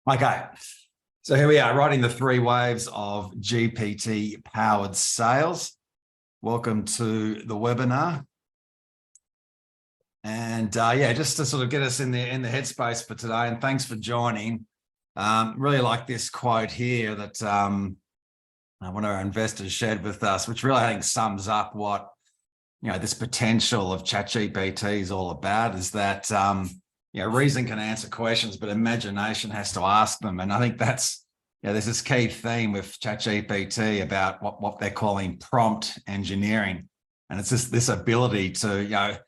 Okay, so here we are writing the three waves of GPT powered sales. Welcome to the webinar. And just to sort of get us in the headspace for today, and thanks for joining. Really like this quote here that one of our investors shared with us, which really I think sums up what this potential of ChatGPT is all about. Is that reason can answer questions, but imagination has to ask them. And I think that's, there's this key theme with ChatGPT about what they're calling prompt engineering. And it's just this ability to,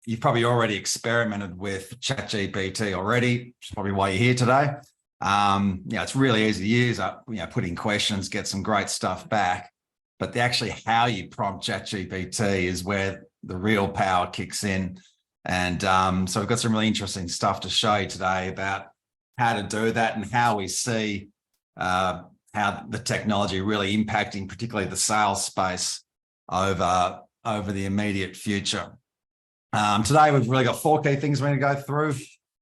you've probably already experimented with ChatGPT already, which is probably why you're here today. It's really easy to use, put in questions, get some great stuff back. But actually how you prompt ChatGPT is where the real power kicks in. And so we've got some really interesting stuff to show you today about how to do that and how we see how the technology really impacting particularly the sales space over the immediate future. Today we've really got four key things we're going to go through.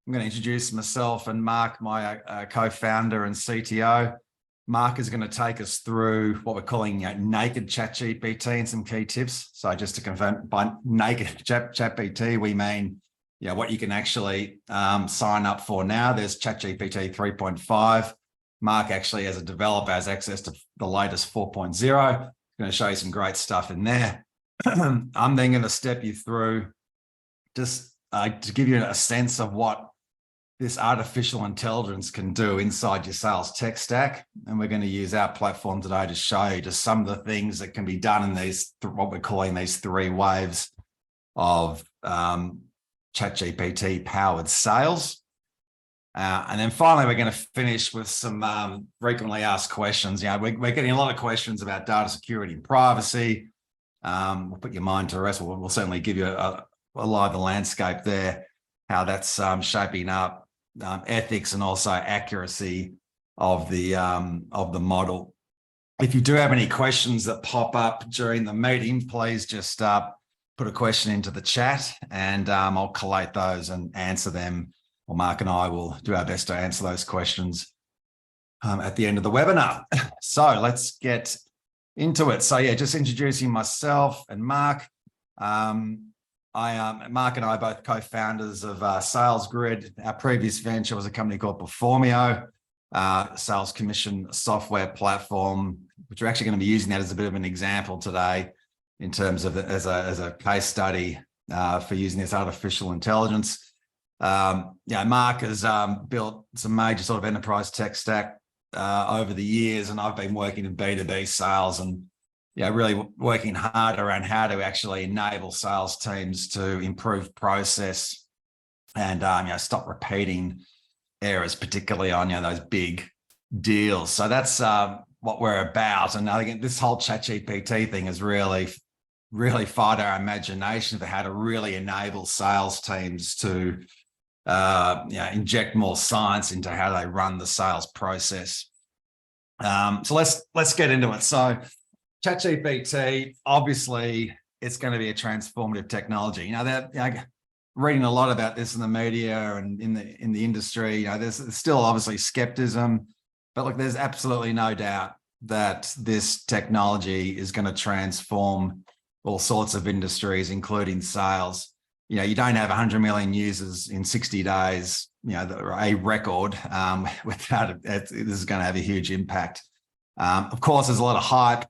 I'm going to introduce myself and Mark, my co-founder and CTO. Mark is going to take us through what we're calling naked ChatGPT and some key tips. So just to confirm, by naked ChatGPT, we mean what you can actually sign up for now. There's ChatGPT 3.5. Mark actually, as a developer, has access to the latest 4.0. I'm going to show you some great stuff in there. I'm then going to step you through just to give you a sense of what this artificial intelligence can do inside your sales tech stack. And we're going to use our platform today to show you just some of the things that can be done in these, what we're calling these three waves of ChatGPT powered sales. And then finally, we're going to finish with some frequently asked questions. We're getting a lot of questions about data security and privacy. We'll put your mind to rest. We'll certainly give you a lie of the landscape there, how that's shaping up, ethics and also accuracy of the model. If you do have any questions that pop up during the meeting, please just put a question into the chat and I'll collate those and answer them. Or Mark and I will do our best to answer those questions at the end of the webinar. So let's get into it. So just introducing myself and Mark. Mark and I are both co-founders of SalesGRID. Our previous venture was a company called Performio, sales commission software platform, which we're actually going to be using that as a bit of an example today in terms of as a case study for using this artificial intelligence. Mark has built some major sort of enterprise tech stack over the years, and I've been working in B2B sales and really working hard around how to actually enable sales teams to improve process and stop repeating errors, particularly on those big deals. So that's what we're about. And I think this whole ChatGPT thing has really fired our imagination for how to really enable sales teams to inject more science into how they run the sales process. So let's get into it. So ChatGPT, obviously, it's going to be a transformative technology. Reading a lot about this in the media and in the industry, there's still obviously skepticism, but look, there's absolutely no doubt that this technology is going to transform all sorts of industries, including sales. You don't have 100 million users in 60 days, a record without it. This is going to have a huge impact. Of course, there's a lot of hype.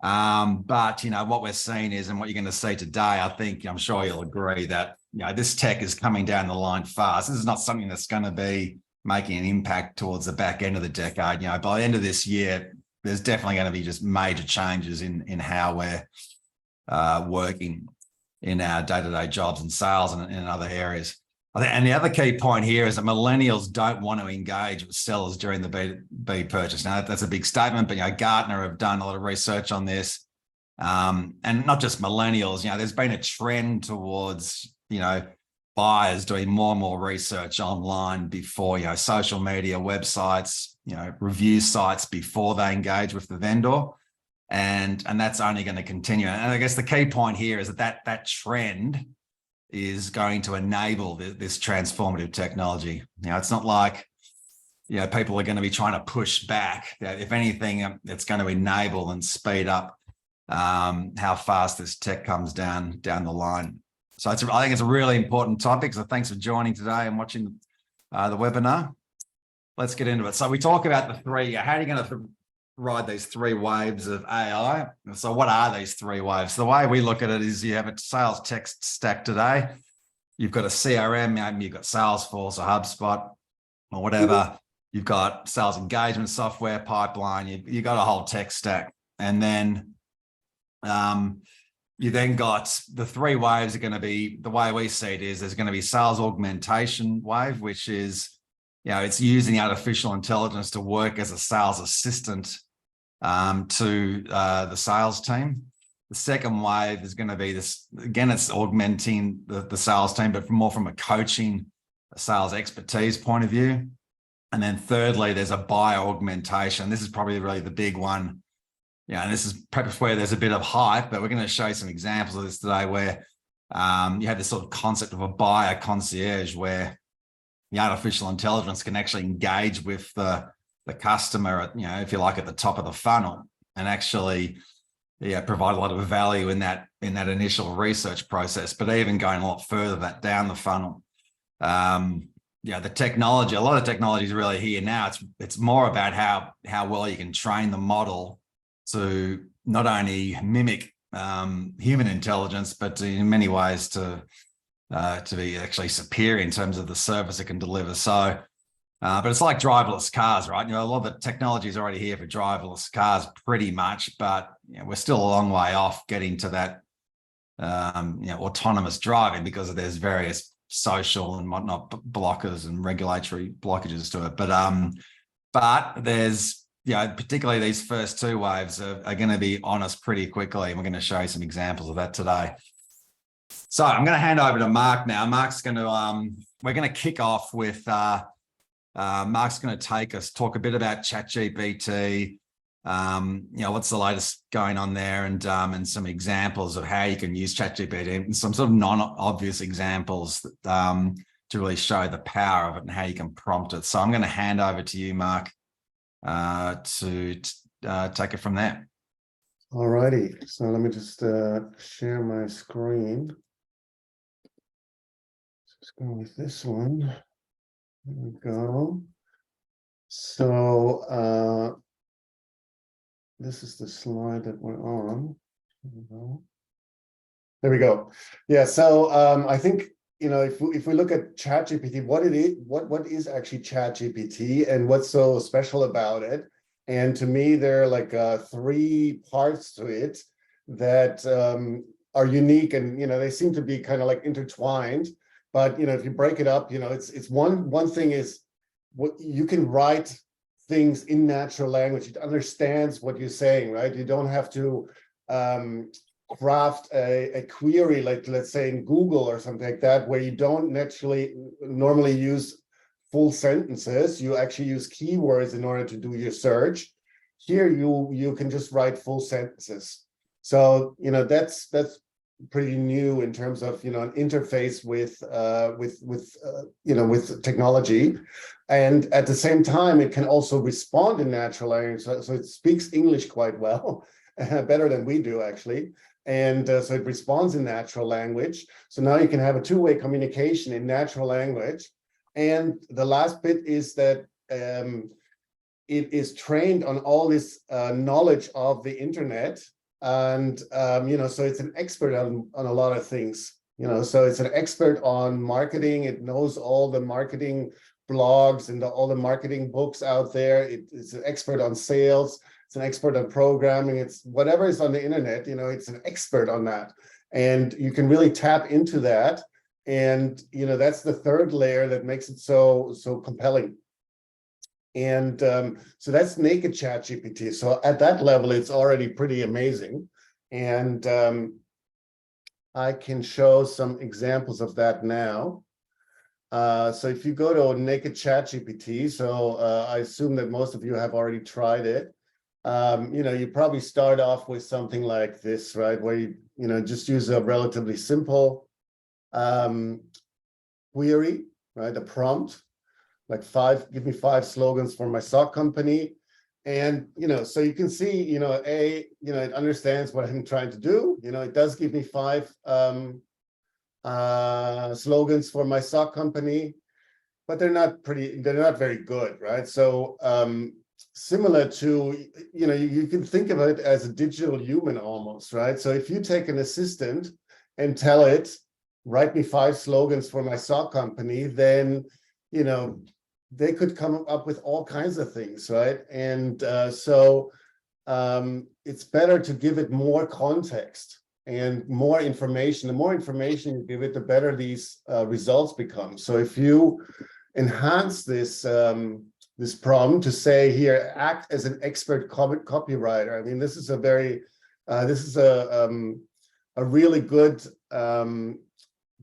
But what we're seeing is, and what you're going to see today, I'm sure you'll agree that this tech is coming down the line fast. This is not something that's going to be making an impact towards the back end of the decade. By the end of this year, there's definitely going to be just major changes in how we're working in our day-to-day jobs and sales and in other areas. And the other key point here is that millennials don't want to engage with sellers during the B2B purchase. Now, that's a big statement, but Gartner have done a lot of research on this. And not just millennials, there's been a trend towards, buyers doing more and more research online before, social media, websites, review sites before they engage with the vendor. And that's only going to continue. And I guess the key point here is that trend is going to enable this transformative technology. It's not like people are going to be trying to push back. If anything, it's going to enable and speed up how fast this tech comes down the line. So I think it's a really important topic. So thanks for joining today and watching the webinar. Let's get into it. So we talk about the three. How are you going to ride these three waves of AI? So what are these three waves? The way we look at it is you have a sales tech stack today. You've got a CRM, maybe you've got Salesforce or HubSpot or whatever. You've got sales engagement software pipeline. You've got a whole tech stack. And then you then got the three waves are going to be, the way we see it is there's going to be sales augmentation wave, which is, it's using artificial intelligence to work as a sales assistant to the sales team. The second wave is going to be this, again, it's augmenting the sales team, but more from a coaching, a sales expertise point of view. And then thirdly, there's a buyer augmentation. This is probably really the big one. And this is perhaps where there's a bit of hype, but we're going to show you some examples of this today where you have this sort of concept of a buyer concierge where the artificial intelligence can actually engage with the customer at, if you like, at the top of the funnel and actually provide a lot of value in that initial research process, but even going a lot further down the funnel. The technology, a lot of technology is really here now. It's more about how well you can train the model to not only mimic human intelligence, but in many ways to be actually superior in terms of the service it can deliver. So, but it's like driverless cars, right? A lot of the technology is already here for driverless cars pretty much, but we're still a long way off getting to that, autonomous driving because there's various social and whatnot blockers and regulatory blockages to it. But there's, particularly these first two waves are going to be on us pretty quickly. And we're going to show you some examples of that today. So I'm going to hand over to Mark now. Mark's going to, we're going to kick off with, Mark's going to talk a bit about ChatGPT, what's the latest going on there and some examples of how you can use ChatGPT and some sort of non-obvious examples to really show the power of it and how you can prompt it. So I'm going to hand over to you, Mark, to take it from there. All righty. So let me just share my screen. Let's go with this one. There we go. So this is the slide that we're on. There we go. Yeah. So I think if we look at ChatGPT, what is actually ChatGPT and what's so special about it? And to me, there are like three parts to it that are unique, and they seem to be kind of like intertwined. But if you break it up, it's one thing is what you can write things in natural language. It understands what you're saying, right? You don't have to craft a query like, let's say, in Google or something like that, where you don't normally use full sentences. You actually use keywords in order to do your search. Here you can just write full sentences. So that's pretty new in terms of an interface with technology. And at the same time, it can also respond in natural language. So it speaks English quite well, better than we do actually. And so it responds in natural language. So now you can have a two-way communication in natural language. And the last bit is that it is trained on all this knowledge of the internet. And, so it's an expert on a lot of things, so it's an expert on marketing. It knows all the marketing blogs and all the marketing books out there. It's an expert on sales. It's an expert on programming. It's whatever is on the internet, it's an expert on that. And you can really tap into that. And, that's the third layer that makes it so compelling. And so that's naked ChatGPT. So at that level, it's already pretty amazing. And I can show some examples of that now. So if you go to naked ChatGPT, so I assume that most of you have already tried it. You probably start off with something like this, right? Where you just use a relatively simple query, right? A prompt. like give me 5 slogans for my SOC company. And, so you can see, it understands what I'm trying to do. It does give me 5 slogans for my SOC company, but they're not very good, right? So similar to, you can think of it as a digital human almost, right? So if you take an assistant and tell it, write me 5 slogans for my SOC company, then, they could come up with all kinds of things, right? And so it's better to give it more context and more information. The more information you give it, the better these results become. So if you enhance this this prompt to say here, act as an expert copywriter. I mean, this is a really good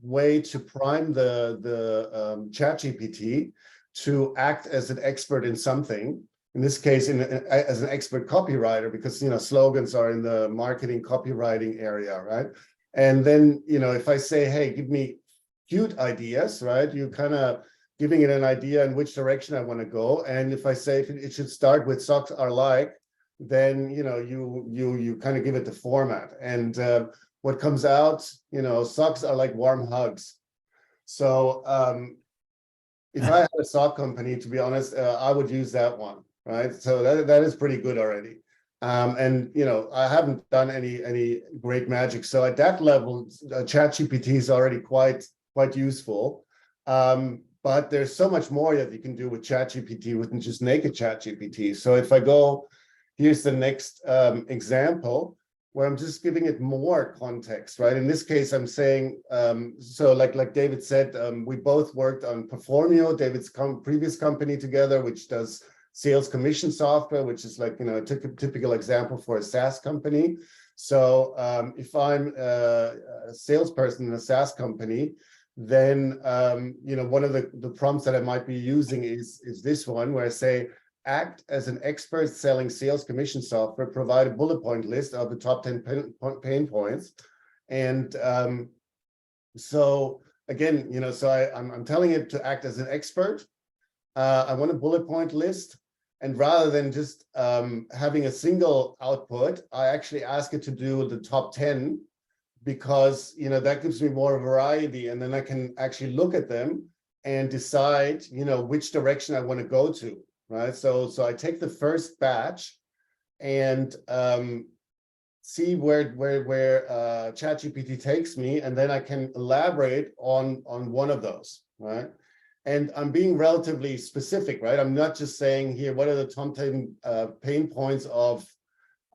way to prime the ChatGPT to act as an expert in something. In this case, as an expert copywriter, because slogans are in the marketing copywriting area, right? And then if I say, hey, give me cute ideas, right? You kind of giving it an idea in which direction I want to go. And if I say it should start with socks are like, then you kind of give it the format. And what comes out, socks are like warm hugs. So if I had a sock company, to be honest, I would use that one, right? So that is pretty good already. And I haven't done any great magic. So at that level, ChatGPT is already quite useful. But there's so much more that you can do with ChatGPT with just naked ChatGPT. So if I go, here's the next example where I'm just giving it more context, right? In this case, I'm saying, so like David said, we both worked on Performio, David's previous company together, which does sales commission software, which is like, a typical example for a SaaS company. So if I'm a salesperson in a SaaS company, then one of the prompts that I might be using is this one, where I say, act as an expert selling sales commission software, provide a bullet point list of the top 10 pain points. And so again, so I'm telling it to act as an expert. I want a bullet point list. And rather than just having a single output, I actually ask it to do the top 10, because that gives me more variety, and then I can actually look at them and decide which direction I want to go to, right? So I take the first batch and see where ChatGPT takes me, and then I can elaborate on one of those, right? And I'm being relatively specific, right? I'm not just saying here, what are the top 10 pain points of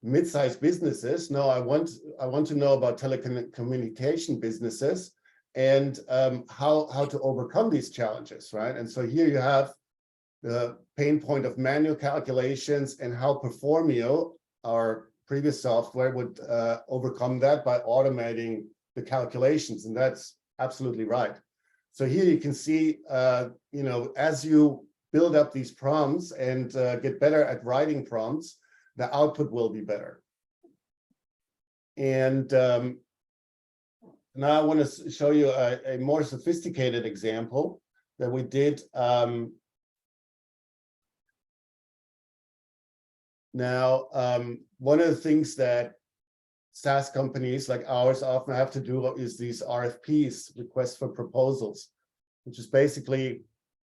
mid-sized businesses? No, I want to know about telecommunication businesses and how to overcome these challenges, right? And so here you have the pain point of manual calculations and how Performio, our previous software, would overcome that by automating the calculations, and that's absolutely right. So here you can see, as you build up these prompts and get better at writing prompts, the output will be better. And now I want to show you a more sophisticated example that we did. One of the things that SaaS companies like ours often have to do is these RFPs, requests for proposals, which is basically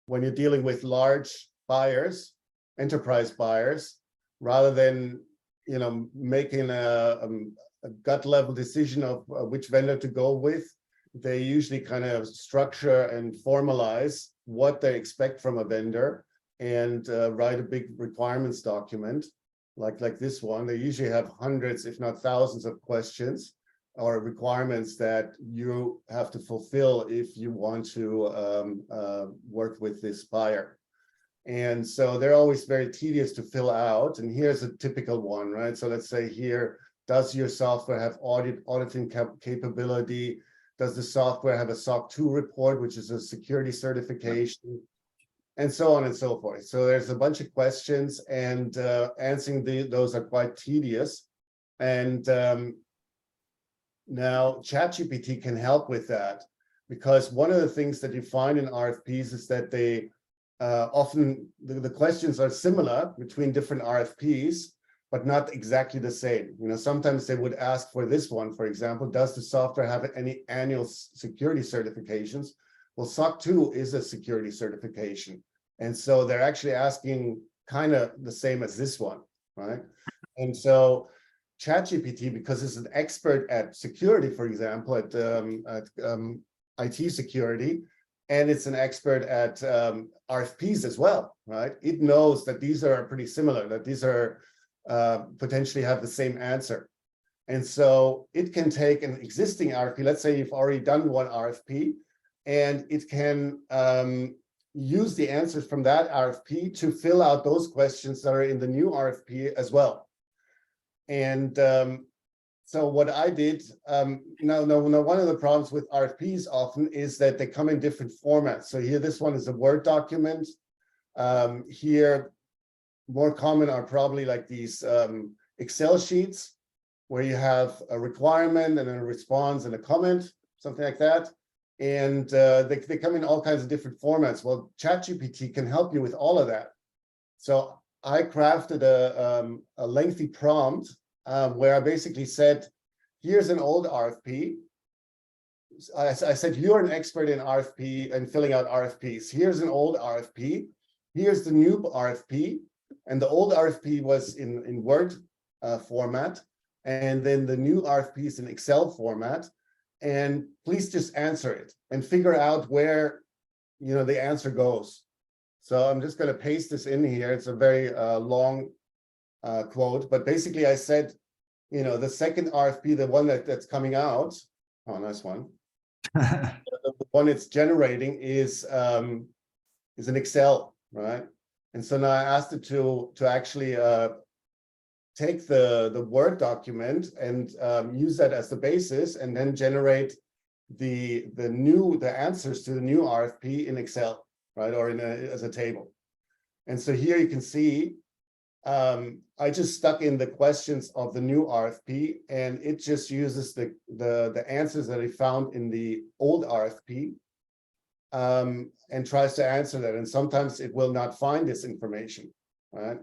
when you're dealing with large buyers, enterprise buyers, rather than making a gut level decision of which vendor to go with, they usually kind of structure and formalize what they expect from a vendor and write a big requirements document like this one. They usually have hundreds, if not thousands, of questions or requirements that you have to fulfill if you want to work with this buyer. And so they're always very tedious to fill out. And here's a typical one, right? So let's say here, does your software have auditing capability? Does the software have a SOC 2 report, which is a security certification? And so on and so forth. So there's a bunch of questions, and answering those are quite tedious. And now ChatGPT can help with that, because one of the things that you find in RFPs is that they often the questions are similar between different RFPs, but not exactly the same. Sometimes they would ask for this one, for example, does the software have any annual security certifications? Well, SOC 2 is a security certification. And so they're actually asking kind of the same as this one, right? And so ChatGPT, because it's an expert at security, for example, at IT security, and it's an expert at RFPs as well, right? It knows that these are pretty similar, that these are potentially have the same answer. And so it can take an existing RFP, let's say you've already done one RFP, and it can use the answers from that RFP to fill out those questions that are in the new RFP as well. And so what I did, now one of the problems with RFPs often is that they come in different formats. So here, this one is a Word document. Here, more common are probably like these Excel sheets where you have a requirement and a response and a comment, something like that. And they come in all kinds of different formats. Well, ChatGPT can help you with all of that. So I crafted a lengthy prompt where I basically said, here's an old RFP. I said, you're an expert in RFP and filling out RFPs. Here's an old RFP. Here's the new RFP. And the old RFP was in Word format. And then the new RFP is in Excel format. And please just answer it and figure out where the answer goes. So I'm just going to paste this in here. It's a very long quote, but basically I said, the second RFP, the one that's coming out, oh, nice one. The one it's generating is an Excel, right? And so now I asked it to actually take the Word document and use that as the basis, and then generate the answers to the new RFP in Excel, right, or as a table. And so here you can see I just stuck in the questions of the new RFP, and it just uses the answers that I found in the old RFP and tries to answer that. And sometimes it will not find this information, right?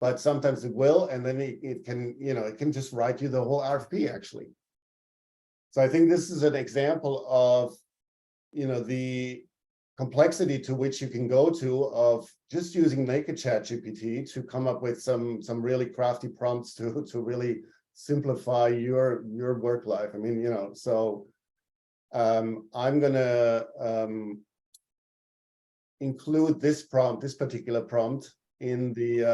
But sometimes it will, and then it can, it can just write you the whole RFP actually. So I think this is an example of, the complexity to which you can go to of just using naked ChatGPT to come up with some really crafty prompts to really simplify your work life. I mean, so I'm gonna include this particular prompt in the,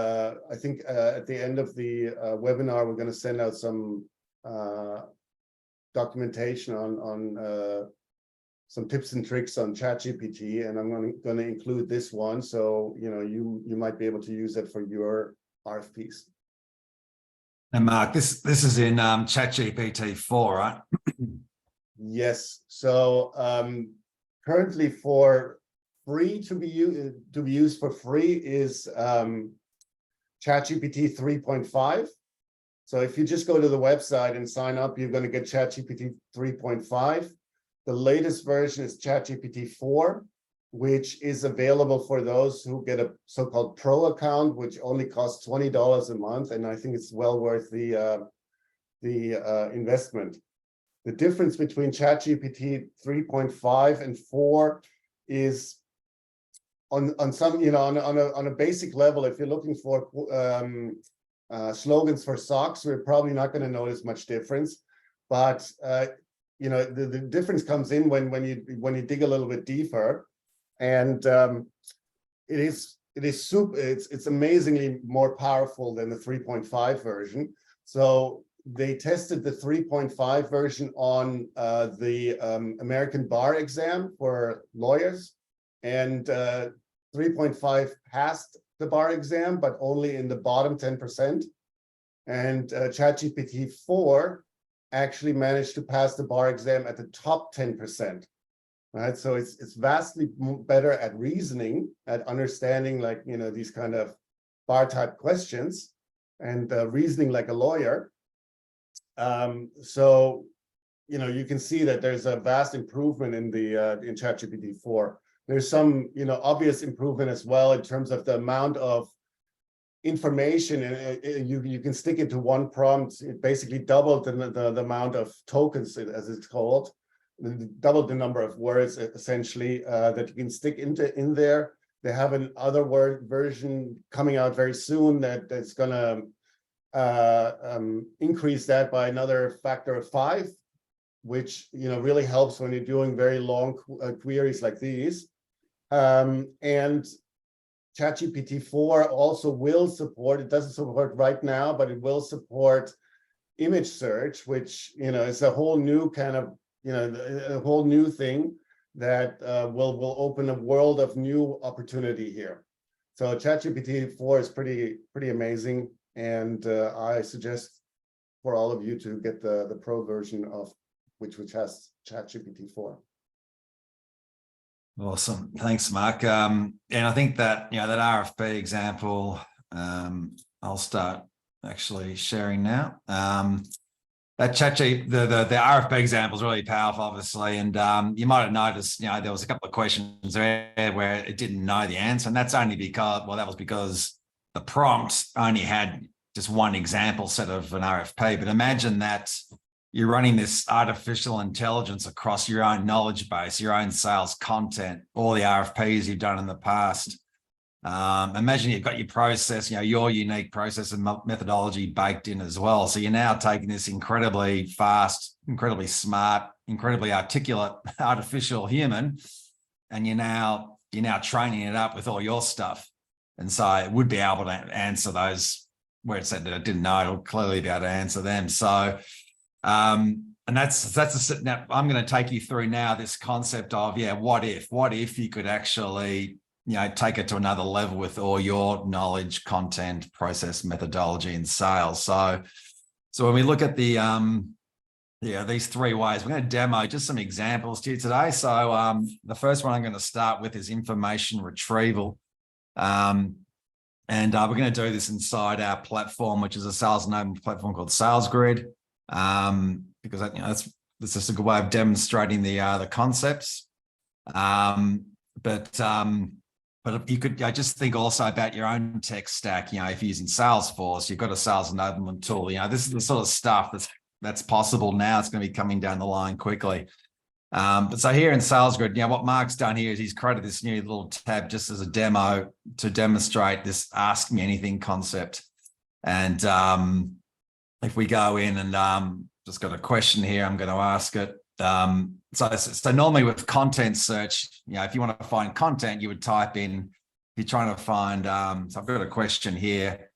I think at the end of the webinar, we're going to send out some documentation on some tips and tricks on ChatGPT, and I'm going to include this one, so you might be able to use it for your RFPs. And Mark, this is in ChatGPT 4, right? Yes. So currently, for free to be used for free is ChatGPT 3.5. So if you just go to the website and sign up, you're going to get ChatGPT 3.5. The latest version is ChatGPT 4, which is available for those who get a so-called Pro account, which only costs $20 a month, and I think it's well worth the investment. The difference between ChatGPT 3.5 and 4 is on some, on a basic level. If you're looking for slogans for socks, we're probably not going to notice much difference, but the difference comes in when you dig a little bit deeper, and it's amazingly more powerful than the 3.5 version. So they tested the 3.5 version on the American bar exam for lawyers, and 3.5 passed the bar exam, but only in the bottom 10%. And ChatGPT 4 actually managed to pass the bar exam at the top 10%. Right, so it's vastly better at reasoning, at understanding, like, these kind of bar type questions, and reasoning like a lawyer. So you can see that there's a vast improvement in the in ChatGPT 4. There's some, obvious improvement as well in terms of the amount of information, and you can stick it to one prompt. It basically doubled the amount of tokens, as it's called, doubled the number of words essentially that you can stick in there. They have another version coming out very soon that's gonna increase that by another factor of 5, which really helps when you're doing very long queries like these. And ChatGPT 4 also will support, it doesn't support right now, but it will support image search, which is a whole new kind of a whole new thing that will open a world of new opportunity here. So ChatGPT 4 is pretty amazing, and I suggest for all of you to get the pro version of which has ChatGPT 4. Awesome. Thanks, Mark. And I think that, that RFP example, I'll start actually sharing now. That ChatGPT, the RFP example is really powerful, obviously. And you might have noticed, there was a couple of questions there where it didn't know the answer. And that's only because, that was because the prompt only had just one example set of an RFP. But imagine that you're running this artificial intelligence across your own knowledge base, your own sales content, all the RFPs you've done in the past. Imagine you've got your process, your unique process and methodology baked in as well. So you're now taking this incredibly fast, incredibly smart, incredibly articulate artificial human, and you're now training it up with all your stuff. And so it would be able to answer those where it said that it didn't know, it'll clearly be able to answer them. So and that's now I'm going to take you through now this concept of, what if you could actually, take it to another level with all your knowledge, content, process, methodology, and sales. So when we look at the, these 3 ways, we're going to demo just some examples to you today. So the first one I'm going to start with is information retrieval. And we're going to do this inside our platform, which is a sales enablement platform called SalesGRID. Because that's just a good way of demonstrating the concepts. But if you could, I just think also about your own tech stack. If you're using Salesforce, you've got a sales enablement tool. This is the sort of stuff that's possible now. It's going to be coming down the line quickly. But so here in SalesGRID, what Mark's done here is he's created this new little tab just as a demo to demonstrate this Ask Me Anything concept. And if we go in and just got a question here, I'm going to ask it. So normally with content search, if you want to find content, you would type in, you're trying to find, so I've got a question here.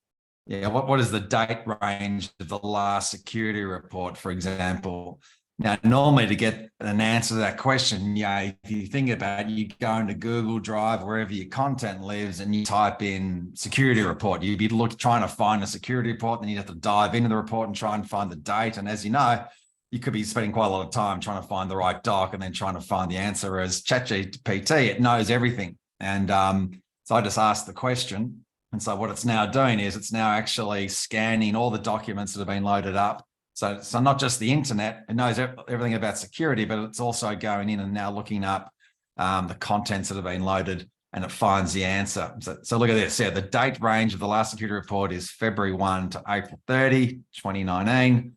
What is the date range of the last security report, for example? Now, normally to get an answer to that question, if you think about it, you go into Google Drive, wherever your content lives, and you type in security report. You'd be trying to find a security report, then you'd have to dive into the report and try and find the date. And as you know, you could be spending quite a lot of time trying to find the right doc and then trying to find the answer. Whereas ChatGPT, it knows everything. And so I just asked the question. And so what it's now doing is it's now actually scanning all the documents that have been loaded up. So not just the internet, it knows everything about security, but it's also going in and now looking up the contents that have been loaded, and it finds the answer. So look at this. The date range of the last security report is February 1 to April 30, 2019.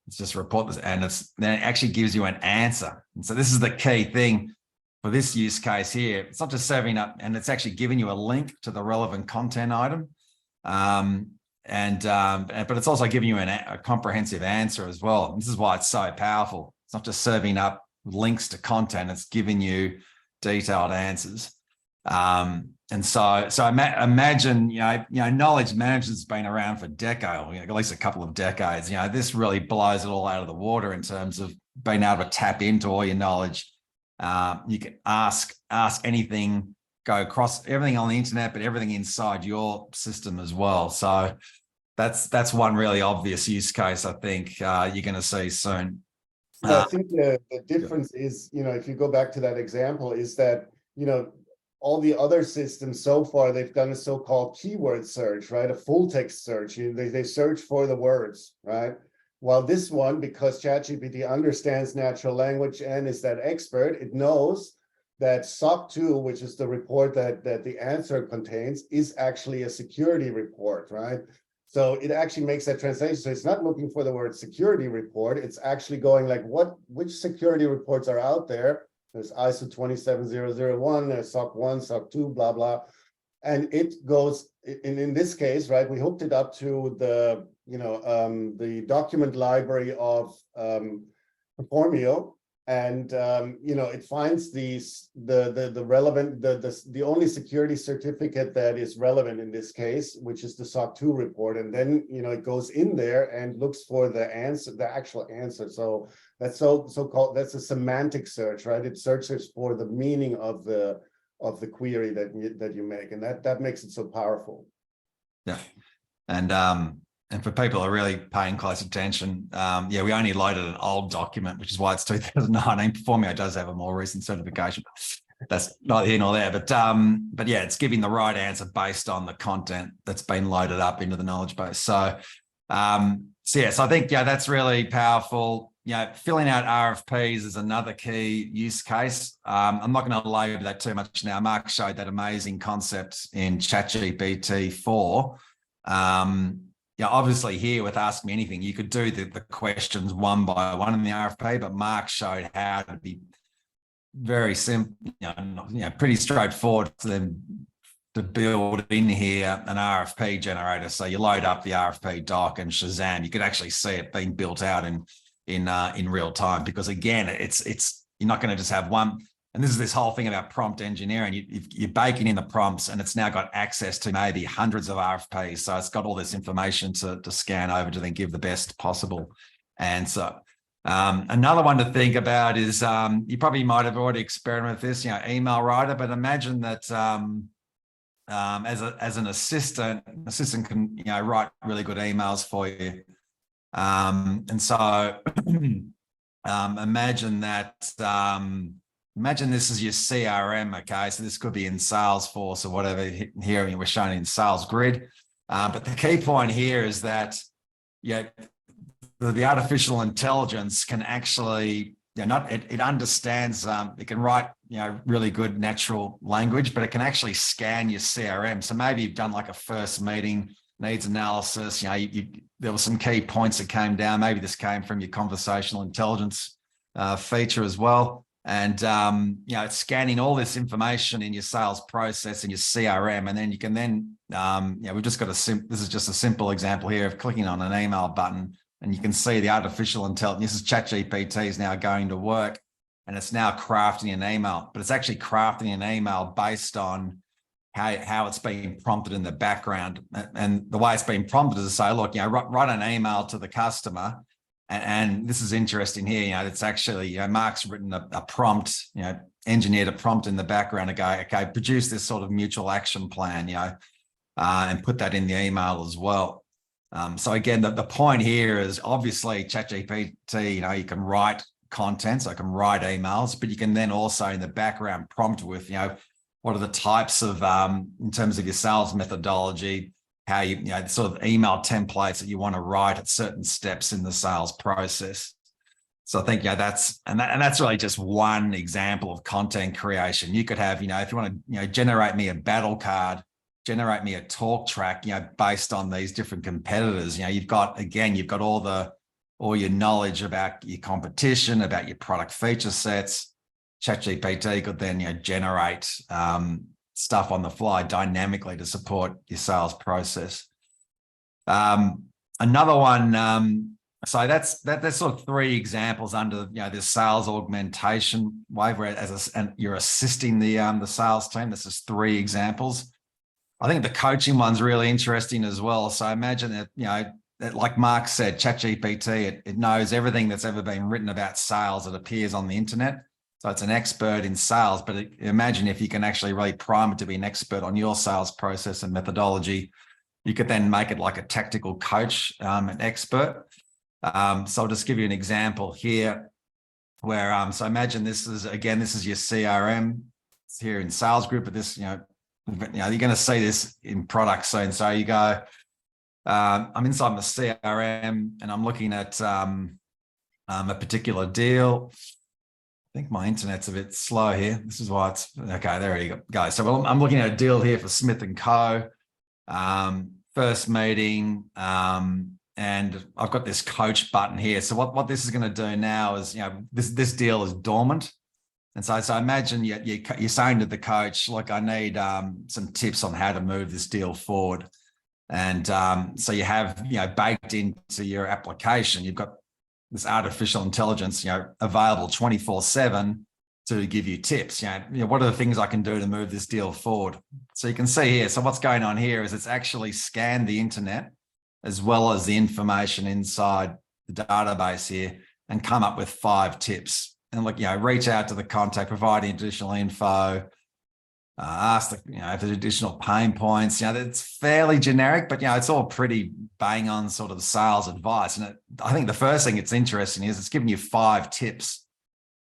It's just a report, and then it actually gives you an answer. And so this is the key thing for this use case here. It's not just serving up, and it's actually giving you a link to the relevant content item. But it's also giving you a comprehensive answer as well. This is why it's so powerful. It's not just serving up links to content, it's giving you detailed answers. And so imagine, knowledge management's been around for decades, at least a couple of decades. This really blows it all out of the water in terms of being able to tap into all your knowledge. You can ask anything, go across everything on the internet, but everything inside your system as well. So that's one really obvious use case I think you're going to see soon. I think the difference is, if you go back to that example, is that, all the other systems so far, they've done a so-called keyword search, right? A full text search. They search for the words, right? While this one, because ChatGPT understands natural language and is that expert, it knows that SOC 2, which is the report that the answer contains, is actually a security report, right? So it actually makes that translation. So it's not looking for the word security report. It's actually going like, which security reports are out there? There's ISO 27001, there's SOC 1, SOC 2, blah, blah. And it goes, in this case, right, we hooked it up to the, the document library of Performio. And it finds the relevant, the only security certificate that is relevant in this case, which is the SOC 2 report. And then it goes in there and looks for the answer, the actual answer. So that's so-called, that's a semantic search, right? It searches for the meaning of the query that you make, and that makes it so powerful. Yeah, and for people who are really paying close attention, we only loaded an old document, which is why it's 2019. Performio does have a more recent certification. That's neither here nor there, but yeah, it's giving the right answer based on the content that's been loaded up into the knowledge base. So I think that's really powerful. Filling out RFPs is another key use case. I'm not going to labor that too much now. Mark showed that amazing concept in ChatGPT 4. Obviously here with Ask Me Anything, you could do the questions one by one in the RFP, but Mark showed how to be very simple, pretty straightforward for them to build in here an RFP generator. So you load up the RFP doc and Shazam, you could actually see it being built out in real time, because again, it's you're not going to just have one. And this is this whole thing about prompt engineering. You're baking in the prompts, and it's now got access to maybe hundreds of RFPs. So it's got all this information to scan over to then give the best possible answer. Another one to think about is you probably might have already experimented with this, email writer, but imagine that as an assistant can write really good emails for you. And so imagine that. Imagine this is your CRM, okay? So this could be in Salesforce or whatever. Here we're showing in SalesGRID. But the key point here is that the artificial intelligence can actually, it understands, it can write, really good natural language, but it can actually scan your CRM. So maybe you've done like a first meeting, needs analysis, there were some key points that came down. Maybe this came from your conversational intelligence feature as well. And, it's scanning all this information in your sales process and your CRM. And then you can then, we've just got this is just a simple example here of clicking on an email button, and you can see the artificial intelligence. This is ChatGPT is now going to work, and it's now crafting an email, but it's actually crafting an email based on how it's being prompted in the background. And the way it's being prompted is to say, look, write an email to the customer. And this is interesting here, it's actually, Mark's written a prompt, engineered a prompt in the background to go, okay, produce this sort of mutual action plan, and put that in the email as well. So again, the point here is obviously ChatGPT, you can write content, so I can write emails, but you can then also in the background prompt with, what are the types of, in terms of your sales methodology, how you, sort of email templates that you want to write at certain steps in the sales process. So I think, that's really just one example of content creation. You could have, if you want to, generate me a battle card, generate me a talk track, based on these different competitors. You've got all your knowledge about your competition, about your product feature sets. ChatGPT could then, generate stuff on the fly dynamically to support your sales process. Another one, so that's sort of three examples under this sales augmentation wave, where and you're assisting the sales team. This is three examples. I think the coaching one's really interesting as well. So imagine that, that like Mark said, ChatGPT, it knows everything that's ever been written about sales that appears on the internet. So it's an expert in sales, but imagine if you can actually really prime it to be an expert on your sales process and methodology. You could then make it like a tactical coach, an expert. So I'll just give you an example here where, so imagine this is your CRM. It's here in SalesGRID, but this, you're going to see this in product soon. So you go, I'm inside my CRM and I'm looking at a particular deal. think my internet's a bit slow here. This is why it's okay. There you go. So I'm looking at a deal here for Smith & Co. First meeting, and I've got this coach button here. So what this is going to do now is, this deal is dormant. And so imagine you're saying to the coach, look, I need some tips on how to move this deal forward. And so you have, baked into your application, you've got this artificial intelligence, available 24/7 to give you tips. What are the things I can do to move this deal forward? So you can see here. So what's going on here is it's actually scanned the internet as well as the information inside the database here and come up with 5 tips. And look, reach out to the contact, provide additional info, ask if there's additional pain points. It's fairly generic, but it's all pretty bang on sort of sales advice. And I think the first thing it's interesting is it's giving you 5 tips,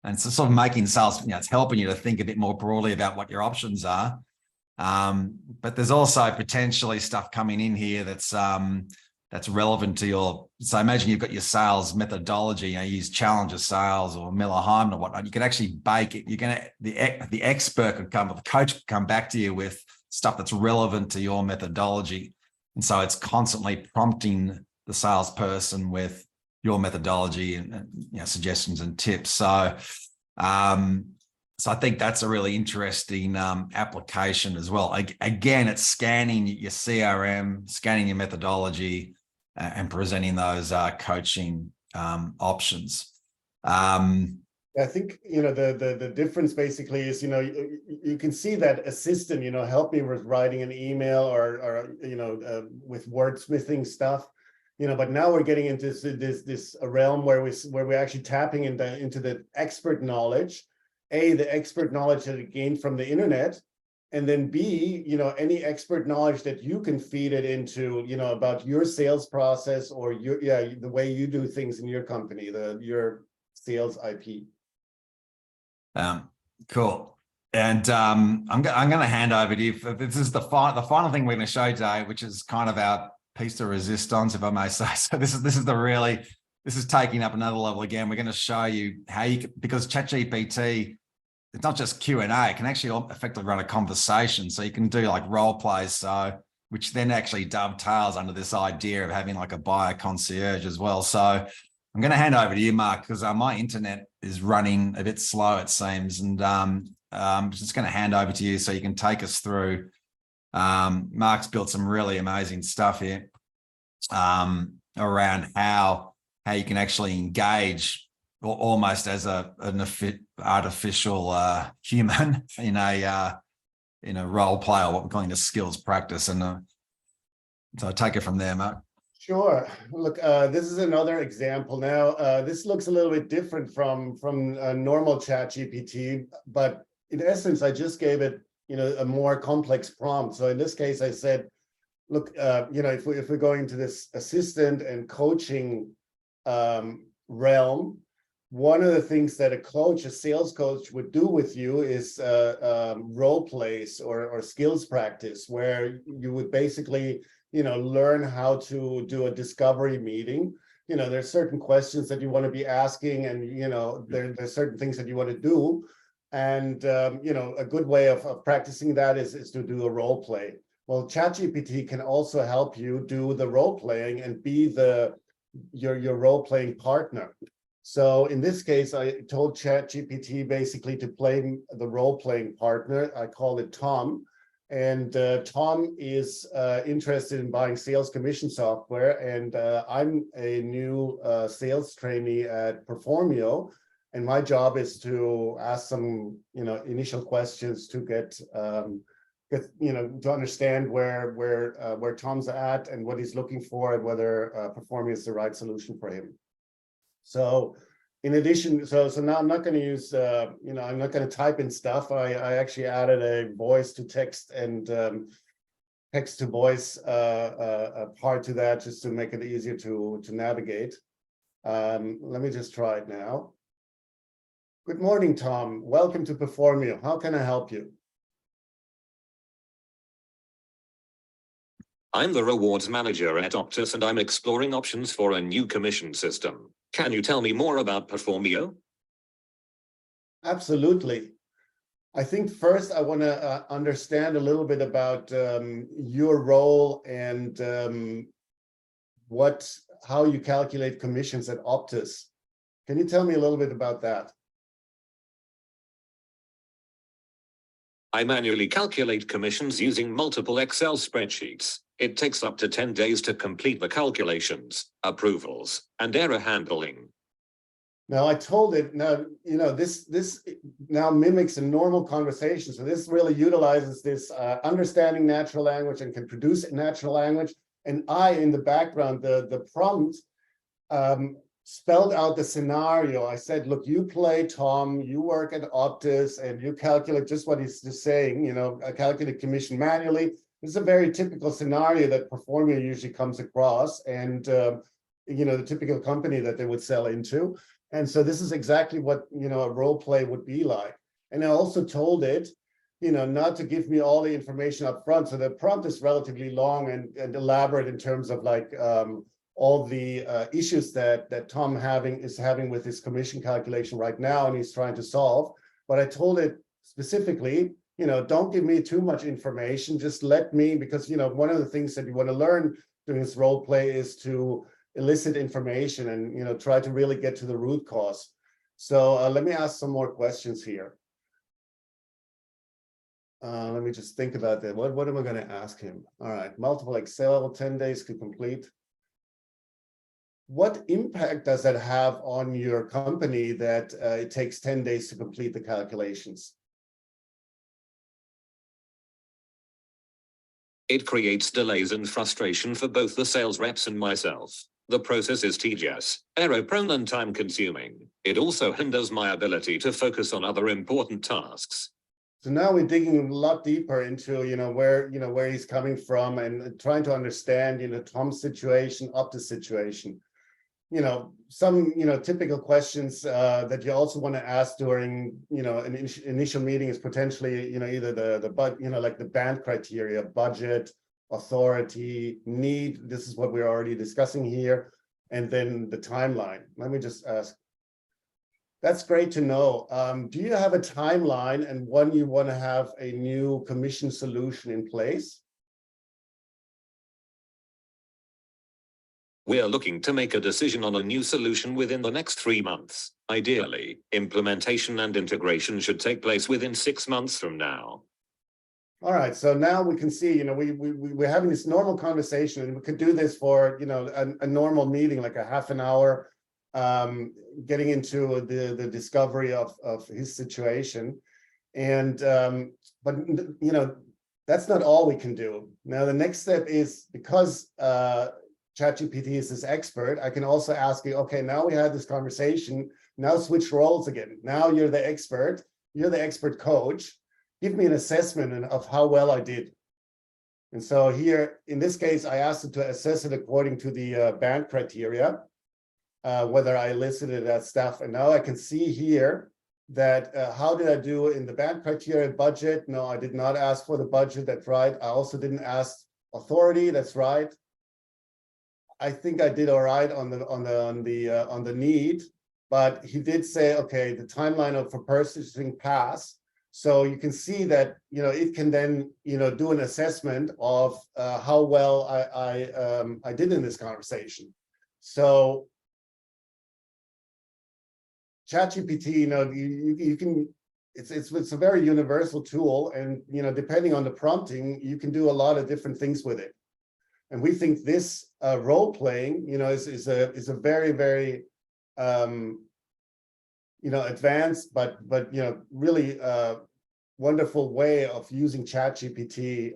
and it's sort of making sales. It's helping you to think a bit more broadly about what your options are. But there's also potentially stuff coming in here that's relevant to your. So imagine you've got your sales methodology. You use Challenger Sales or Miller Hyman or whatnot. You can actually bake it. The expert could come, or the coach could come back to you with stuff that's relevant to your methodology, and so it's constantly prompting the salesperson with your methodology and suggestions and tips. So I think that's a really interesting application as well. Again, it's scanning your CRM, scanning your methodology, and presenting those coaching options. I think the difference basically is you can see that assistant help me with writing an email or with wordsmithing stuff, but now we're getting into this realm where we're actually tapping into the expert knowledge. The expert knowledge that it gained from the internet, and then B, any expert knowledge that you can feed it into, about your sales process or the way you do things in your company, your sales IP. Cool. And I'm going to hand over to you. This is the final thing we're going to show today, which is kind of our piece de resistance, if I may say. So this is taking up another level again. We're going to show you how you can, because ChatGPT, it's not just Q&A, it can actually effectively run a conversation. So you can do like role plays, which then actually dovetails under this idea of having like a buyer concierge as well. So I'm going to hand over to you, Mark, because my internet is running a bit slow, it seems. And I'm just going to hand over to you so you can take us through. Mark's built some really amazing stuff here around how you can actually engage almost as an artificial human in a role play, or what we're calling a skills practice. And so I take it from there, Mark. Sure. Look, this is another example. Now, this looks a little bit different from normal ChatGPT, but in essence, I just gave it a more complex prompt. So in this case, I said, look, if we're going to this assistant and coaching realm, one of the things that a sales coach would do with you is role plays or skills practice, where you would basically, learn how to do a discovery meeting. There's certain questions that you want to be asking, and, there's certain things that you want to do. And, a good way of practicing that is to do a role play. Well, ChatGPT can also help you do the role playing and be your role playing partner. So in this case, I told ChatGPT basically to play the role playing partner. I call it Tom. And Tom is interested in buying sales commission software. And I'm a new sales trainee at Performio. And my job is to ask some, initial questions to get to understand where Tom's at and what he's looking for, and whether Performio is the right solution for him. So in addition, so now I'm not going to use, I'm not going to type in stuff. I actually added a voice to text and text to voice part to that, just to make it easier to navigate. Let me just try it now. Good morning, Tom. Welcome to Performio. How can I help you? I'm the rewards manager at Optus, and I'm exploring options for a new commission system. Can you tell me more about Performio? Absolutely. I think first I want to understand a little bit about your role and how you calculate commissions at Optus. Can you tell me a little bit about that? I manually calculate commissions using multiple Excel spreadsheets. It takes up to 10 days to complete the calculations, approvals, and error handling. Now I told it, now, this now mimics a normal conversation. So this really utilizes this understanding natural language and can produce natural language. And I, in the background, the prompt spelled out the scenario. I said, look, you play Tom, you work at Optus, and you calculate just what he's just saying, calculate commission manually. This is a very typical scenario that Performia usually comes across, and the typical company that they would sell into. And so this is exactly what a role play would be like. And I also told it, not to give me all the information up front. So the prompt is relatively long and elaborate in terms of like all the issues that Tom is having with his commission calculation right now, and he's trying to solve. But I told it specifically, don't give me too much information. Just let me, because one of the things that you want to learn doing this role play is to elicit information and try to really get to the root cause. So let me ask some more questions here. Let me just think about that. What am I going to ask him? All right, multiple Excel, 10 days to complete. What impact does that have on your company that it takes 10 days to complete the calculations? It creates delays and frustration for both the sales reps and myself. The process is tedious, error-prone, and time-consuming. It also hinders my ability to focus on other important tasks. So now we're digging a lot deeper into, where he's coming from and trying to understand, Tom's situation, Optus situation. Some, typical questions that you also want to ask during, an initial meeting is potentially, either like the band criteria, budget, authority, need. This is what we're already discussing here. And then the timeline. Let me just ask. That's great to know. Do you have a timeline and when you want to have a new commission solution in place? We're looking to make a decision on a new solution within the next 3 months. Ideally, implementation and integration should take place within 6 months from now. All right, so now we can see, we're having this normal conversation, and we could do this for, a normal meeting, like a half an hour, getting into the discovery of his situation. And, but, that's not all we can do. Now, the next step is, because ChatGPT is this expert, I can also ask you, okay, now we had this conversation, now switch roles again. Now you're the expert coach. Give me an assessment of how well I did. And so here, in this case, I asked it to assess it according to the band criteria, whether I elicited that stuff. And now I can see here that how did I do in the band criteria? Budget? No, I did not ask for the budget. That's right. I also didn't ask authority. That's right. I think I did all right on the need, but he did say, okay, the timeline for purchasing pass. So you can see that, it can then, do an assessment of how well I did in this conversation. So ChatGPT, you can, it's a very universal tool, and, depending on the prompting, you can do a lot of different things with it. And we think this role playing, is a very, very, advanced, but really wonderful way of using ChatGPT,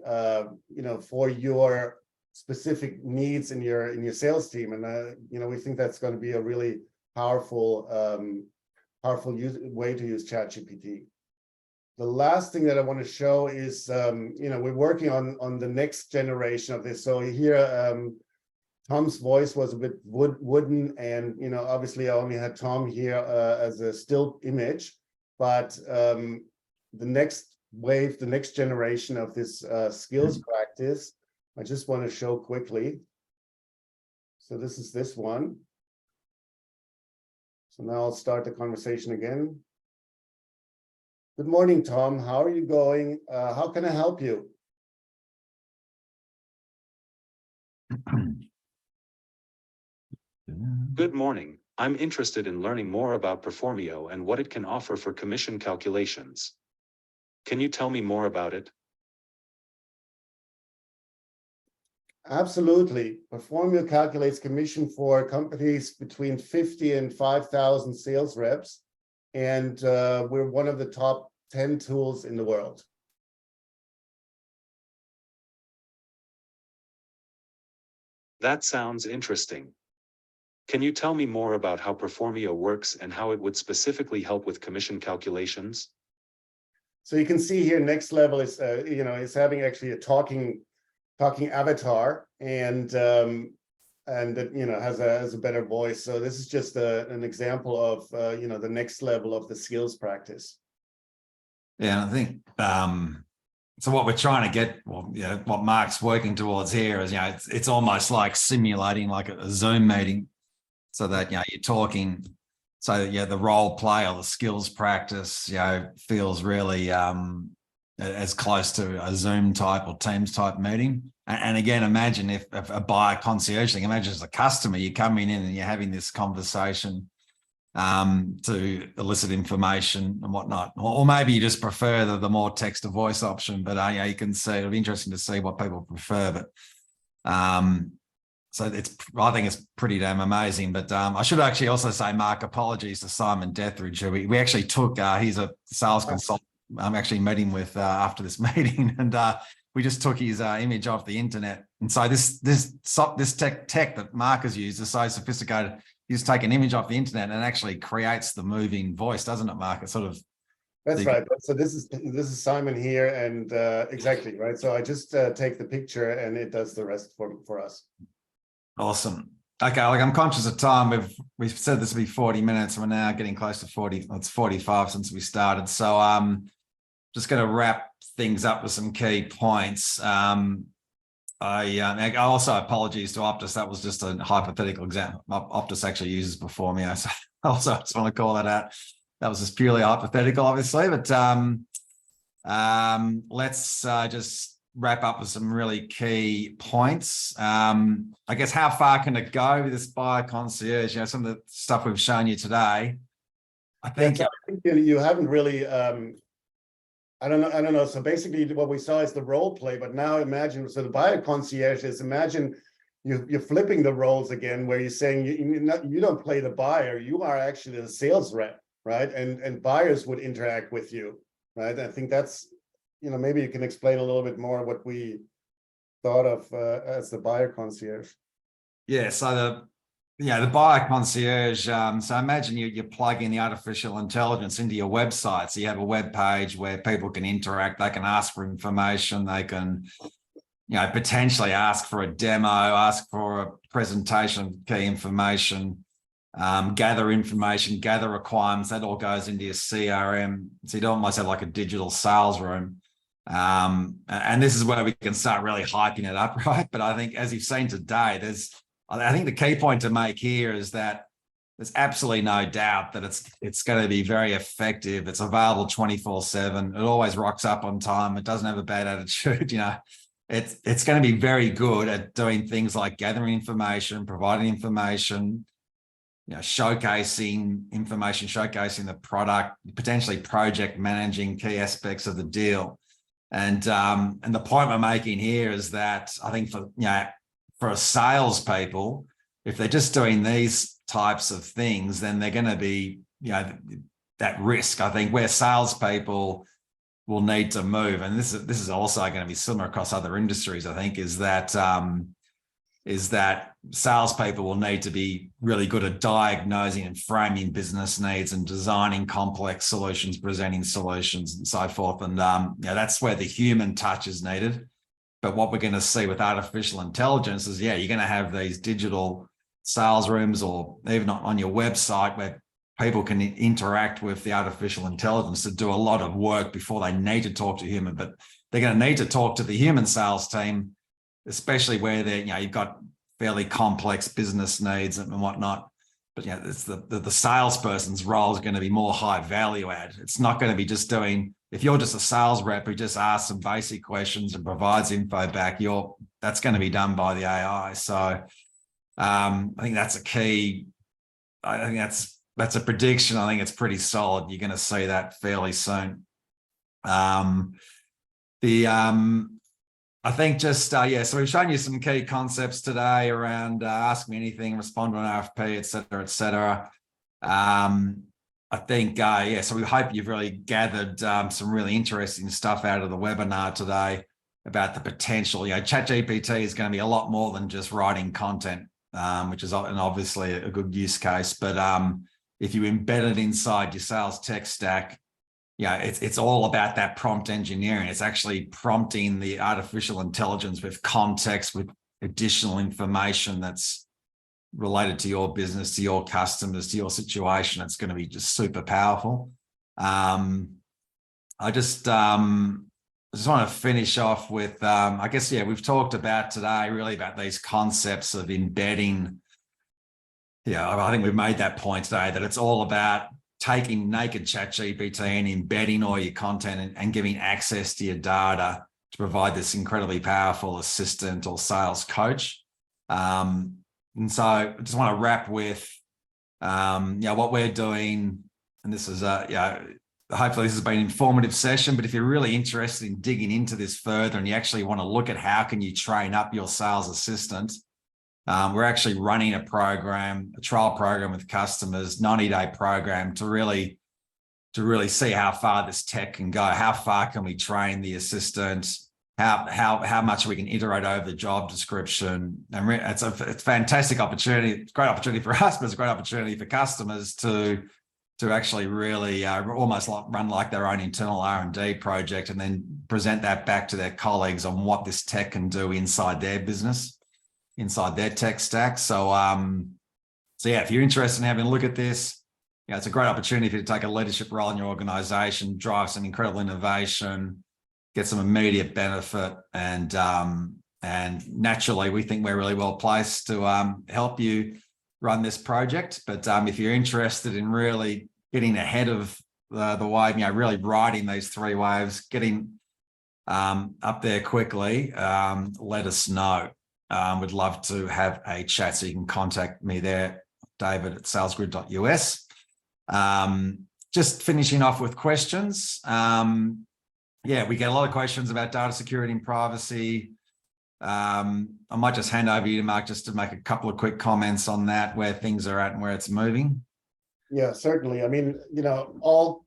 for your specific needs in your sales team. And we think that's going to be a really powerful way to use ChatGPT. The last thing that I want to show is, we're working on the next generation of this. So here, Tom's voice was a bit wooden, and obviously I only had Tom here as a still image, but the next wave, the next generation of this skills practice, I just want to show quickly. So this is this one. So now I'll start the conversation again. Good morning, Tom. How are you going? How can I help you? Good morning. I'm interested in learning more about Performio and what it can offer for commission calculations. Can you tell me more about it? Absolutely. Performio calculates commission for companies between 50 and 5,000 sales reps. And we're one of the top 10 tools in the world. That sounds interesting. Can you tell me more about how Performio works and how it would specifically help with commission calculations? So you can see here, next level is, is having actually a talking avatar, and that has a better voice. So this is just an example of the next level of the skills practice. Yeah, I think so. What we're trying to get, well, what Mark's working towards here is, it's almost like simulating like a Zoom meeting, so that you're talking. So the role play or the skills practice, feels really as close to a Zoom type or Teams type meeting. And again, imagine if a buyer concierge thing, imagine as a customer, you're coming in and you're having this conversation to elicit information and whatnot. Or maybe you just prefer the more text to voice option, but you can see, it'll be interesting to see what people prefer. But so I think it's pretty damn amazing. But I should actually also say, Mark, apologies to Simon Dethridge, who we actually took, he's a sales consultant I'm actually meeting with after this meeting, and we just took his image off the internet. And so this tech that Mark has used is so sophisticated. You just take an image off the internet and it actually creates the moving voice, doesn't it, Mark? It's sort of. That's right. So this is Simon here, and exactly right. So I just take the picture and it does the rest for us. Awesome. Okay, like I'm conscious of time. We've said this would be 40 minutes. We're now getting close to 40. It's 45 since we started. So just going to wrap things up with some key points. I also apologies to Optus. That was just a hypothetical example. Optus actually uses Performio, so also I just want to call that out. That was just purely hypothetical, obviously. But let's just wrap up with some really key points. I guess, how far can it go with this buyer concierge? Some of the stuff we've shown you today. I think you haven't really. I don't know. So basically, what we saw is the role play. But now imagine, so the buyer concierge is, imagine you're flipping the roles again, where you're saying you don't play the buyer, you are actually the sales rep, right? And buyers would interact with you, right? I think that's, maybe you can explain a little bit more what we thought of as the buyer concierge. Yeah, so the buyer concierge, so imagine you plug in the artificial intelligence into your website. So you have a web page where people can interact, they can ask for information, they can potentially ask for a demo, ask for a presentation of key information, gather information, gather requirements. That all goes into your CRM. So you'd almost have like a digital sales room. And this is where we can start really hyping it up, right? But I think, as you've seen today, I think the key point to make here is that there's absolutely no doubt that it's going to be very effective. It's available 24/7. It always rocks up on time. It doesn't have a bad attitude. It's going to be very good at doing things like gathering information, providing information, showcasing information, showcasing the product, potentially project managing key aspects of the deal. And the point we're making here is that I think for salespeople, if they're just doing these types of things, then they're going to be, that risk. I think where salespeople will need to move, and this is also going to be similar across other industries, I think, is that salespeople will need to be really good at diagnosing and framing business needs and designing complex solutions, presenting solutions, and so forth. And that's where the human touch is needed. But what we're going to see with artificial intelligence is, you're going to have these digital sales rooms, or even on your website, where people can interact with the artificial intelligence to do a lot of work before they need to talk to a human. But they're going to need to talk to the human sales team, especially where you've got fairly complex business needs and whatnot. But yeah, it's the salesperson's role is going to be more high value add. It's not going to be just doing, if you're just a sales rep who just asks some basic questions and provides info back, that's going to be done by the AI. So I think that's a key. I think that's a prediction. I think it's pretty solid. You're going to see that fairly soon. I think just, yeah, so we've shown you some key concepts today around ask me anything, respond to an RFP, et cetera, et cetera. I think, yeah, so we hope you've really gathered some really interesting stuff out of the webinar today about the potential. You know, ChatGPT is going to be a lot more than just writing content, which is obviously a good use case. But if you embed it inside your sales tech stack, yeah, it's all about that prompt engineering. It's actually prompting the artificial intelligence with context, with additional information that's related to your business, to your customers, to your situation. It's going to be just super powerful. I just want to finish off with, I guess, yeah, we've talked about today really about these concepts of embedding. Yeah, I think we've made that point today that it's all about taking naked ChatGPT and embedding all your content and giving access to your data to provide this incredibly powerful assistant or sales coach. And so I just want to wrap with, what we're doing. And this is, hopefully this has been an informative session, but if you're really interested in digging into this further and you actually want to look at how can you train up your sales assistant, we're actually running a trial program with customers, 90-day program to really see how far this tech can go. How far can we train the assistant? How much we can iterate over the job description? And it's a fantastic opportunity. It's a great opportunity for us, but it's a great opportunity for customers to actually really almost run like their own internal R&D project and then present that back to their colleagues on what this tech can do inside their business, inside their tech stack. So yeah, if you're interested in having a look at this, it's a great opportunity for you to take a leadership role in your organization, drive some incredible innovation, get some immediate benefit, and naturally, we think we're really well placed to help you run this project. But if you're interested in really getting ahead of the wave, really riding these three waves, getting up there quickly, let us know. We'd love to have a chat, so you can contact me there, David at salesgrid.us. Just finishing off with questions. Yeah, we get a lot of questions about data security and privacy. I might just hand over to you, Mark, just to make a couple of quick comments on that, where things are at and where it's moving. Yeah, certainly. I mean, all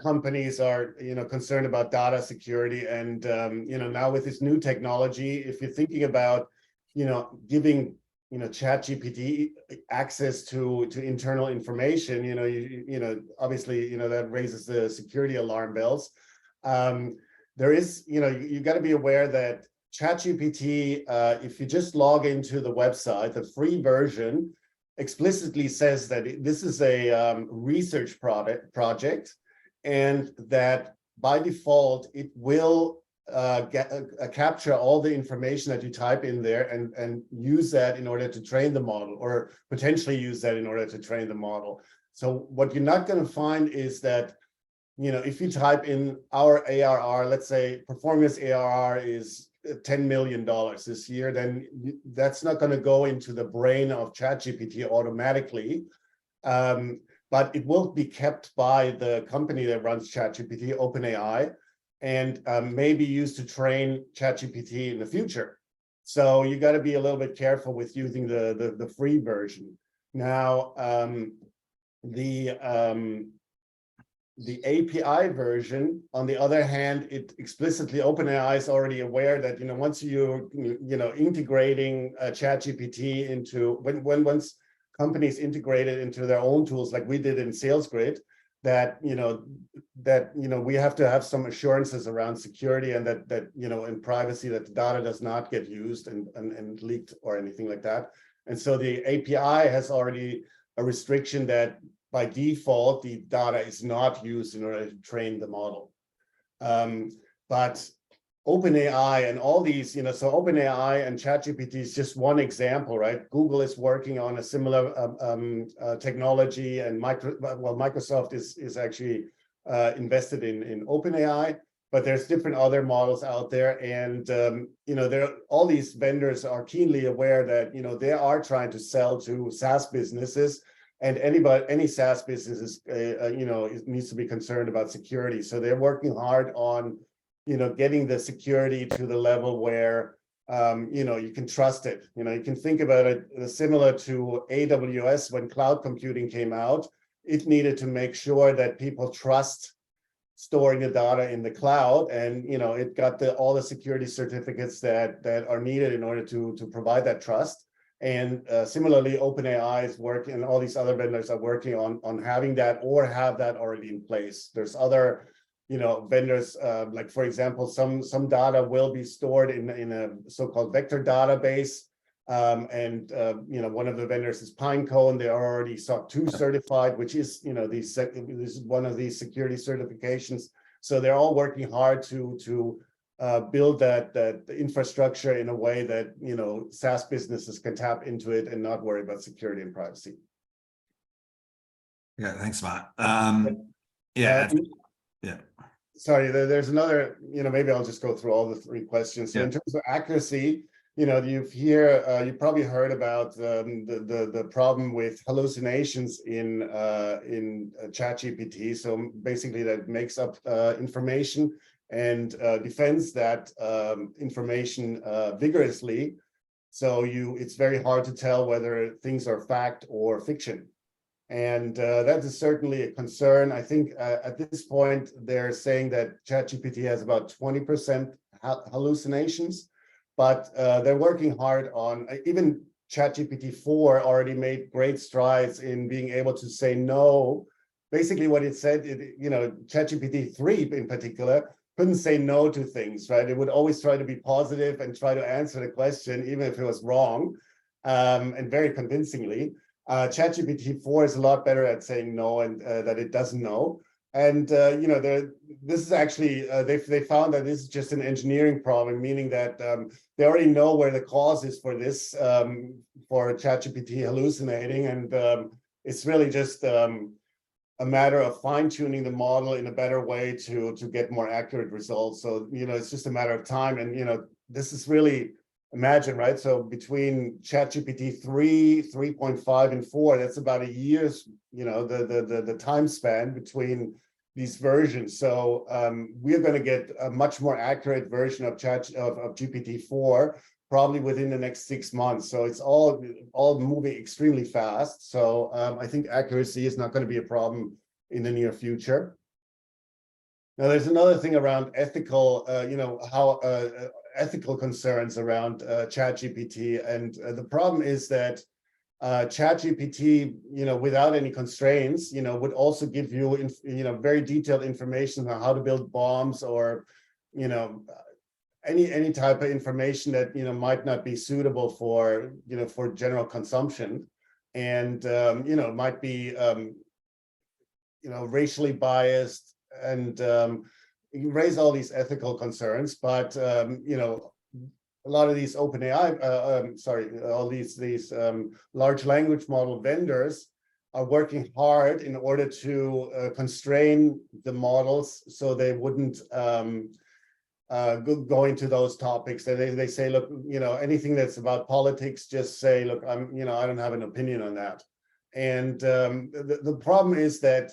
companies are, concerned about data security. And, now with this new technology, if you're thinking about, giving, ChatGPT access to internal information, obviously, that raises the security alarm bells. There is, you got to be aware that ChatGPT, if you just log into the website, the free version explicitly says that this is a research project, and that by default, it will capture all the information that you type in there and use that in order to train the model, or potentially use that in order to train the model. So what you're not going to find is that, if you type in our ARR, let's say Performia's ARR is $10 million this year, then that's not going to go into the brain of ChatGPT automatically. But it will be kept by the company that runs ChatGPT, OpenAI, and maybe used to train ChatGPT in the future. So you got to be a little bit careful with using the free version. Now, the API version, on the other hand, it explicitly, OpenAI is already aware that, once you're, integrating ChatGPT into, once companies integrate it into their own tools, like we did in SalesGRID, that, we have to have some assurances around security and that, and privacy, that the data does not get used and leaked or anything like that. And so the API has already a restriction that by default, the data is not used in order to train the model. But OpenAI and all these, so OpenAI and ChatGPT is just one example, right? Google is working on a similar technology, and Microsoft is actually invested in OpenAI, but there's different other models out there, and all these vendors are keenly aware that they are trying to sell to SaaS businesses, and any SaaS business is it needs to be concerned about security. So they're working hard on getting the security to the level where you can trust it. You can think about it similar to AWS when cloud computing came out. It needed to make sure that people trust storing the data in the cloud, and it got all the security certificates that are needed in order to provide that trust. And similarly, OpenAI is working, and all these other vendors are working on having that, or have that already in place. There's other vendors, like for example, some data will be stored in a so-called vector database. One of the vendors is Pinecone. They are already SOC 2 certified, which is, this is one of these security certifications. So they're all working hard to build that infrastructure in a way that, SaaS businesses can tap into it and not worry about security and privacy. Yeah, thanks, Matt. Sorry, there's another, maybe I'll just go through all the three questions. So in terms of accuracy, you probably heard about the problem with hallucinations in ChatGPT. So basically that makes up information and defends that information vigorously. So it's very hard to tell whether things are fact or fiction. And that is certainly a concern. I think at this point, they're saying that ChatGPT has about 20% hallucinations, but they're working hard on, even ChatGPT 4 already made great strides in being able to say no. Basically what it said, ChatGPT 3 in particular, couldn't say no to things, right? It would always try to be positive and try to answer the question, even if it was wrong, and very convincingly. ChatGPT 4 is a lot better at saying no, and that it doesn't know. And this is actually they found that this is just an engineering problem, meaning that they already know where the cause is for this, for ChatGPT hallucinating, and it's really just a matter of fine-tuning the model in a better way to get more accurate results. So it's just a matter of time, and this is really. Imagine, right? So between ChatGPT 3, 3.5, and 4, that's about a year's, the time span between these versions. So we're going to get a much more accurate version of GPT 4 probably within the next 6 months. So it's all moving extremely fast. So I think accuracy is not going to be a problem in the near future. Now, there's another thing around ethical, ethical concerns around ChatGPT, and the problem is that ChatGPT, without any constraints, would also give you, very detailed information on how to build bombs, or, any type of information that might not be suitable for for general consumption, and might be racially biased, and you raise all these ethical concerns, but a lot of these OpenAI, all these large language model vendors are working hard in order to constrain the models so they wouldn't go into those topics. They say, look, anything that's about politics, just say, look, I don't have an opinion on that. And the problem is that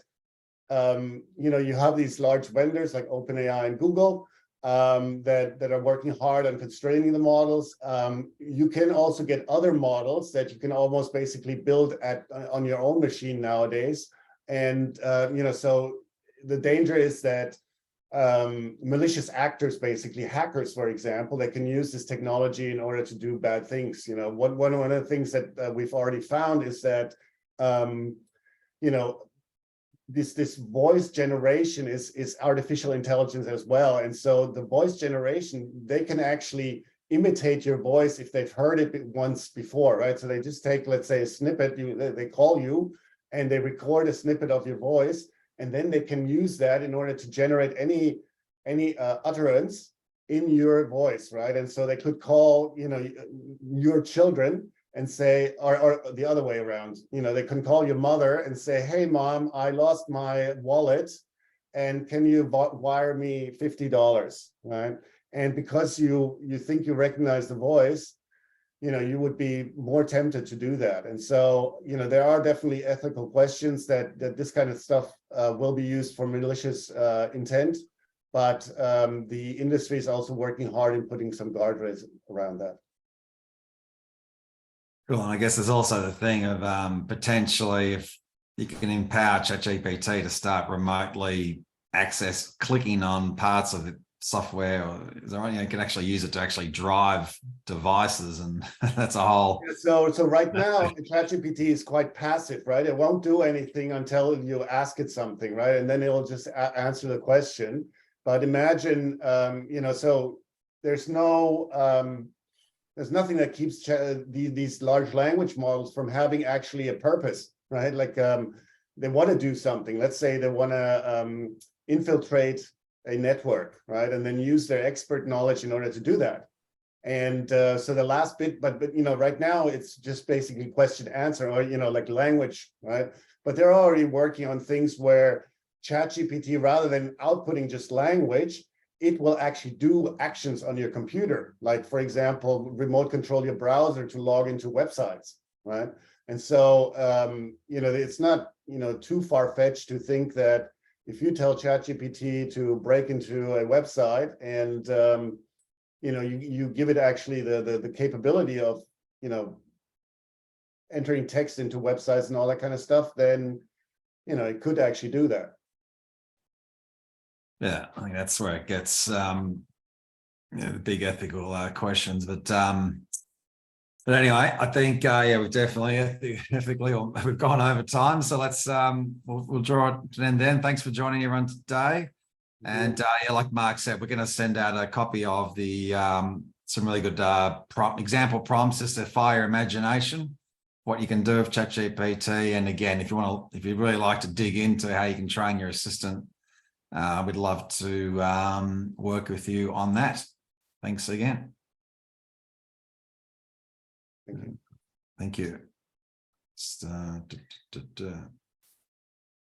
you have these large vendors like OpenAI and Google that are working hard on constraining the models. You can also get other models that you can almost basically build on your own machine nowadays. And so the danger is that malicious actors, basically hackers, for example, they can use this technology in order to do bad things. One of the things that we've already found is that this voice generation is artificial intelligence as well. And so the voice generation, they can actually imitate your voice if they've heard it once before, right? So they just take, let's say, a snippet, they call you and they record a snippet of your voice, and then they can use that in order to generate any utterance in your voice, right? And so they could call, you know, your children and say, or the other way around, you know, they can call your mother and say, hey, mom, I lost my wallet. And can you wire me $50, right? And because you think you recognize the voice, you know, you would be more tempted to do that. And so, you know, there are definitely ethical questions that this kind of stuff will be used for malicious intent, but the industry is also working hard in putting some guardrails around that. Cool. And I guess there's also the thing of potentially if you can empower ChatGPT to start remotely clicking on parts of the software, or is there any, you can actually use it to actually drive devices, and that's a whole. So right now, ChatGPT is quite passive, right? It won't do anything until you ask it something, right? And then it'll just answer the question. But imagine, you know, so there's nothing that keeps these large language models from having actually a purpose, right? Like they want to do something. Let's say they want to infiltrate a network, right? And then use their expert knowledge in order to do that. And so the last bit, but you know, right now it's just basically question answer, or you know, like language, right? But they're already working on things where ChatGPT, rather than outputting just language, it will actually do actions on your computer. Like, for example, remote control your browser to log into websites, right? And so, you know, it's not, you know, too far-fetched to think that if you tell ChatGPT to break into a website and, you know, you give it actually the capability of, you know, entering text into websites and all that kind of stuff, then, you know, it could actually do that. Yeah, I think that's where it gets you know, the big ethical questions. But anyway, I think yeah, we've definitely ethically we've gone over time. So let's we'll draw it to an end then. Thanks for joining everyone today. And yeah, like Mark said, we're going to send out a copy of the some really good example prompts just to fire your imagination, what you can do with ChatGPT. And again, if you really like to dig into how you can train your assistant, we'd love to work with you on that. Thanks again. Thank you. Thank you. Just,